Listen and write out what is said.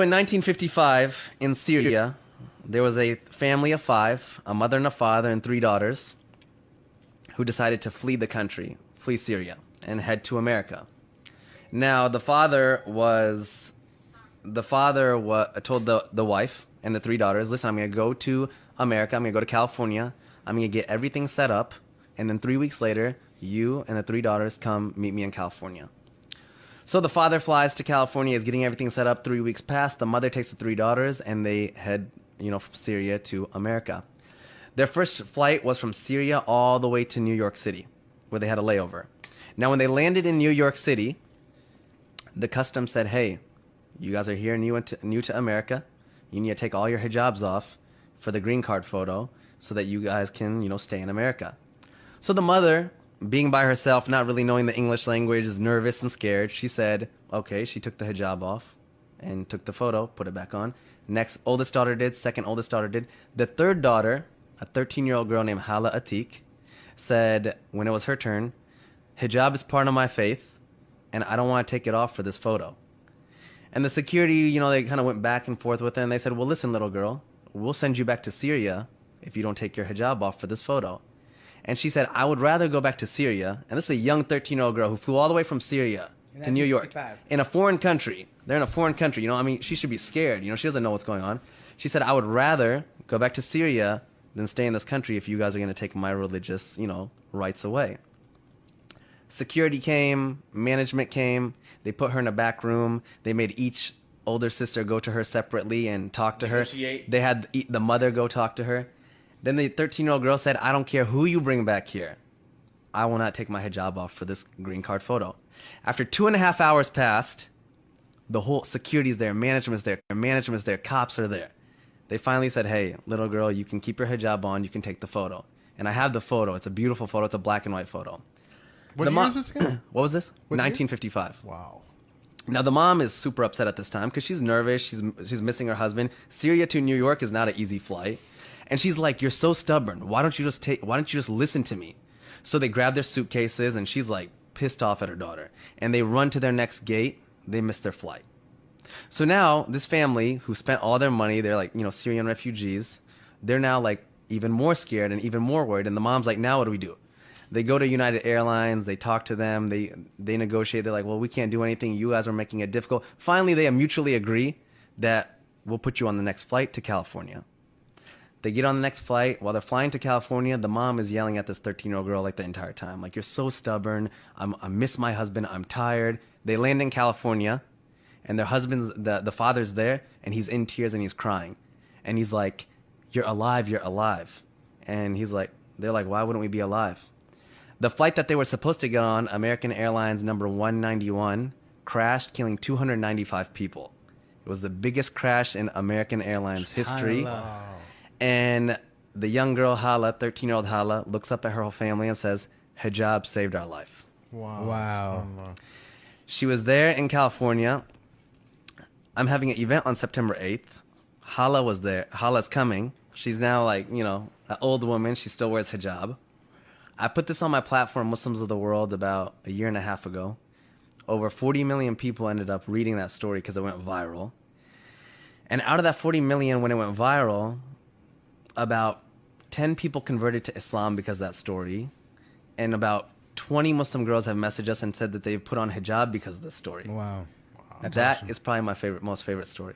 In 1955, in Syria, there was a family of five, a mother and a father and three daughters, who decided to flee the country, flee Syria, and head to America. Now, told the wife and the three daughters, listen, I'm going to go to America, I'm going to go to California, I'm going to get everything set up, and then 3 weeks later, you and the three daughters come meet me in California. So the father flies to California, is getting everything set up. 3 weeks pass. The mother takes the three daughters, and they head, from Syria to America. Their first flight was from Syria all the way to New York City, where they had a layover. Now, when they landed in New York City, the customs said, hey, you guys are here new to America. You need to take all your hijabs off for the green card photo so that you guys can, stay in America. So the mother, being by herself, not really knowing the English language, is nervous and scared. She said, okay, she took the hijab off and took the photo, put it back on. Next oldest daughter did, second oldest daughter did. The third daughter, a 13-year-old girl named Halla, said when it was her turn, hijab is part of my faith, and I don't want to take it off for this photo. And the security, they kind of went back and forth with her, and they said, well, listen, little girl, we'll send you back to Syria if you don't take your hijab off for this photo. And she said, I would rather go back to Syria. And this is a young 13-year-old girl who flew all the way from Syria to New York in a foreign country. They're in a foreign country. She should be scared. She doesn't know what's going on. She said, I would rather go back to Syria than stay in this country if you guys are going to take my religious, rights away. Security came, management came. They put her in a back room. They made each older sister go to her separately and talk to her. They had the mother go talk to her. Then the 13-year-old girl said, I don't care who you bring back here. I will not take my hijab off for this green card photo. After 2.5 hours passed, the whole security's there, management's there, cops are there. They finally said, hey, little girl, you can keep your hijab on, you can take the photo. And I have the photo. It's a beautiful photo. It's a black and white photo. What year is this again? What was this? What 1955. Year? Wow. Now, the mom is super upset at this time because she's nervous. She's missing her husband. Syria to New York is not an easy flight. And she's like, you're so stubborn. Why don't you just listen to me? So they grab their suitcases, and she's like pissed off at her daughter. And they run to their next gate. They miss their flight. So now this family who spent all their money, they're like, Syrian refugees. They're now like even more scared and even more worried. And the mom's like, now what do we do? They go to United Airlines. They talk to them. They negotiate. They're like, well, we can't do anything. You guys are making it difficult. Finally, they mutually agree that we'll put you on the next flight to California. They get on the next flight. While they're flying to California, the mom is yelling at this 13-year-old girl like the entire time. Like, you're so stubborn. I miss my husband. I'm tired. They land in California, and their husband's, the father's there, and he's in tears and he's crying. And he's like, you're alive, you're alive. And they're like, why wouldn't we be alive? The flight that they were supposed to get on, American Airlines number 191, crashed, killing 295 people. It was the biggest crash in American Airlines history. Wow. And the young girl, Halla, 13-year-old Halla, looks up at her whole family and says, hijab saved our life. Wow. She was there in California. I'm having an event on September 8th. Halla was there. Halla's coming. She's now like, an old woman. She still wears hijab. I put this on my platform, Muslims of the World, about a year and a half ago. Over 40 million people ended up reading that story because it went viral. And out of that 40 million, when it went viral, about 10 people converted to Islam because of that story. And about 20 Muslim girls have messaged us and said that they've put on hijab because of this story. Wow. That is probably my most favorite story.